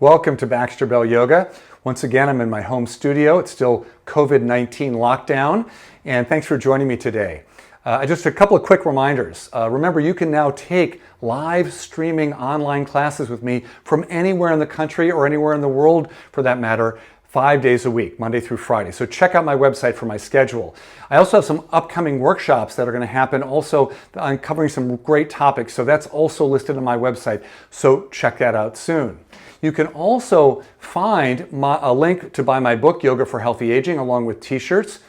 Welcome to Baxter Bell Yoga. Once again, I'm in my home studio. It's still COVID-19 lockdown, and thanks for joining me today. Just a couple of quick reminders. Remember, you can now take live streaming online classes with me from anywhere in the country or anywhere in the world, for that matter, 5 days a week, Monday through Friday. So check out my website for my schedule. I also have some upcoming workshops that are going to happen also on covering some great topics. So that's also listed on my website. So check that out soon. You can also find a link to buy my book, Yoga for Healthy Aging, along with t-shirts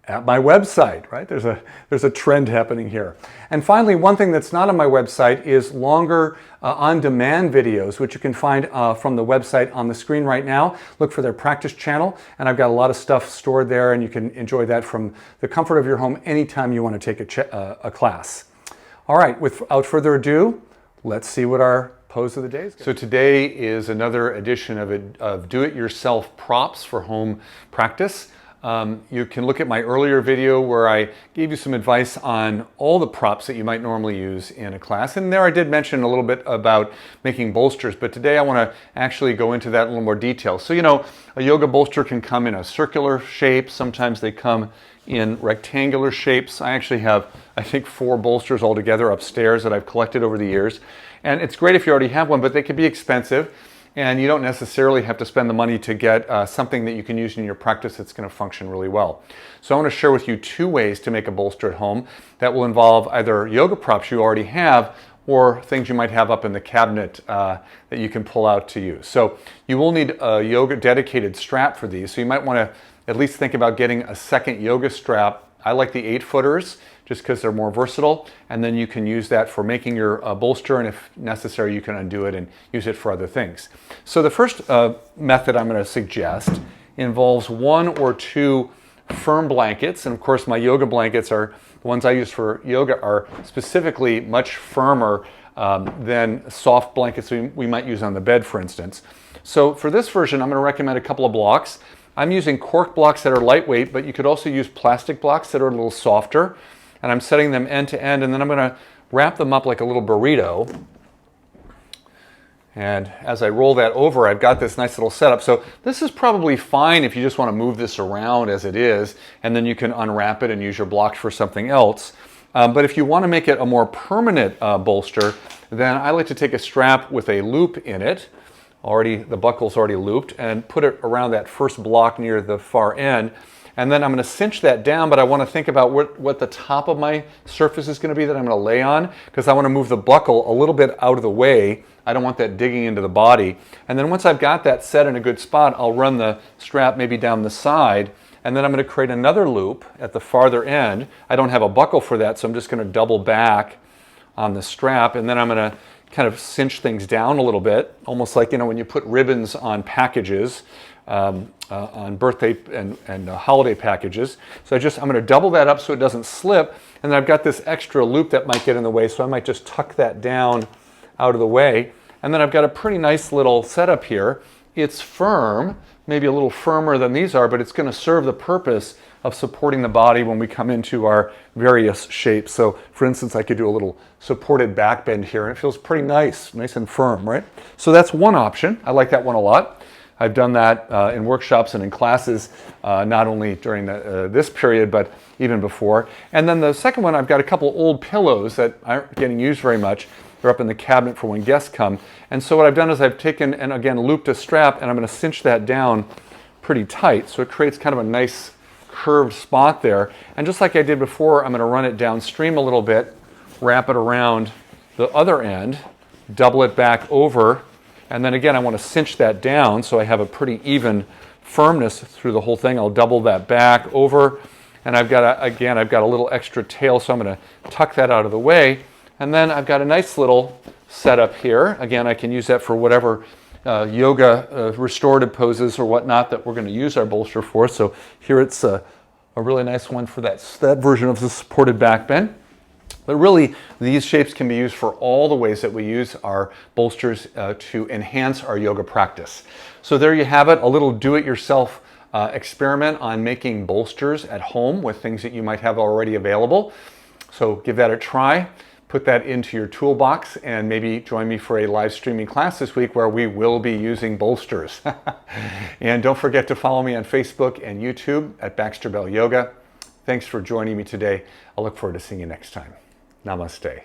at my website, right? There's a trend happening here. And finally, one thing that's not on my website is longer on-demand videos, which you can find from the website on the screen right now. Look for their practice channel, and I've got a lot of stuff stored there, and you can enjoy that from the comfort of your home anytime you want to take a class. All right, without further ado, let's see what our pose of the day is. So today is another edition of do-it-yourself props for home practice. You can look at my earlier video where I gave you some advice on all the props that you might normally use in a class. And there I did mention a little bit about making bolsters, but today I want to actually go into that in a little more detail. So, you know, a yoga bolster can come in a circular shape. Sometimes they come in rectangular shapes. I actually have, I think, 4 bolsters altogether upstairs that I've collected over the years. And it's great if you already have one, but they can be expensive. And you don't necessarily have to spend the money to get something that you can use in your practice that's going to function really well. So I want to share with you 2 ways to make a bolster at home that will involve either yoga props you already have or things you might have up in the cabinet that you can pull out to use. So you will need a yoga dedicated strap for these. So you might want to at least think about getting a second yoga strap. I like the 8-footers just because they're more versatile, and then you can use that for making your bolster, and if necessary you can undo it and use it for other things. So the first method I'm going to suggest involves 1 or 2 firm blankets, and of course my yoga blankets are the ones I use for yoga are specifically much firmer than soft blankets we might use on the bed, for instance. So for this version I'm going to recommend a couple of blocks. I'm using cork blocks that are lightweight, but you could also use plastic blocks that are a little softer. And I'm setting them end to end, and then I'm going to wrap them up like a little burrito. And as I roll that over, I've got this nice little setup. So this is probably fine if you just want to move this around as it is, and then you can unwrap it and use your blocks for something else. But if you want to make it a more permanent bolster, then I like to take a strap with a loop in it. The buckle's already looped, and put it around that first block near the far end. And then I'm going to cinch that down, but I want to think about what the top of my surface is going to be that I'm going to lay on, because I want to move the buckle a little bit out of the way. I don't want that digging into the body. And then once I've got that set in a good spot, I'll run the strap maybe down the side, and then I'm going to create another loop at the farther end. I don't have a buckle for that, so I'm just going to double back on the strap, and then I'm going to kind of cinch things down a little bit, almost like, you know, when you put ribbons on packages, on birthday and holiday packages. So I'm going to double that up so it doesn't slip, and then I've got this extra loop that might get in the way, so I might just tuck that down out of the way. And then I've got a pretty nice little setup here. It's firm, maybe a little firmer than these are, but it's going to serve the purpose of supporting the body when we come into our various shapes. So for instance, I could do a little supported back bend here, and it feels pretty nice and firm, right? So that's one option. I like that one a lot. I've done that in workshops and in classes, not only during this period, but even before. And then the second one, I've got a couple old pillows that aren't getting used very much. They're up in the cabinet for when guests come. And so what I've done is I've taken and again looped a strap, and I'm going to cinch that down pretty tight, so it creates kind of a nice curved spot there. And just like I did before, I'm going to run it downstream a little bit, wrap it around the other end, double it back over, and then again I want to cinch that down so I have a pretty even firmness through the whole thing. I'll double that back over, and I've got a little extra tail, so I'm going to tuck that out of the way. And then I've got a nice little setup here. Again, I can use that for whatever yoga restorative poses or whatnot that we're going to use our bolster for. So here it's a really nice one for that version of the supported back bend. But really, these shapes can be used for all the ways that we use our bolsters to enhance our yoga practice. So there you have it, a little do-it-yourself experiment on making bolsters at home with things that you might have already available. So give that a try. put that into your toolbox and maybe join me for a live streaming class this week where we will be using bolsters. And don't forget to follow me on Facebook and YouTube at Baxter Yoga. Thanks for joining me today. I look forward to seeing you next time. Namaste.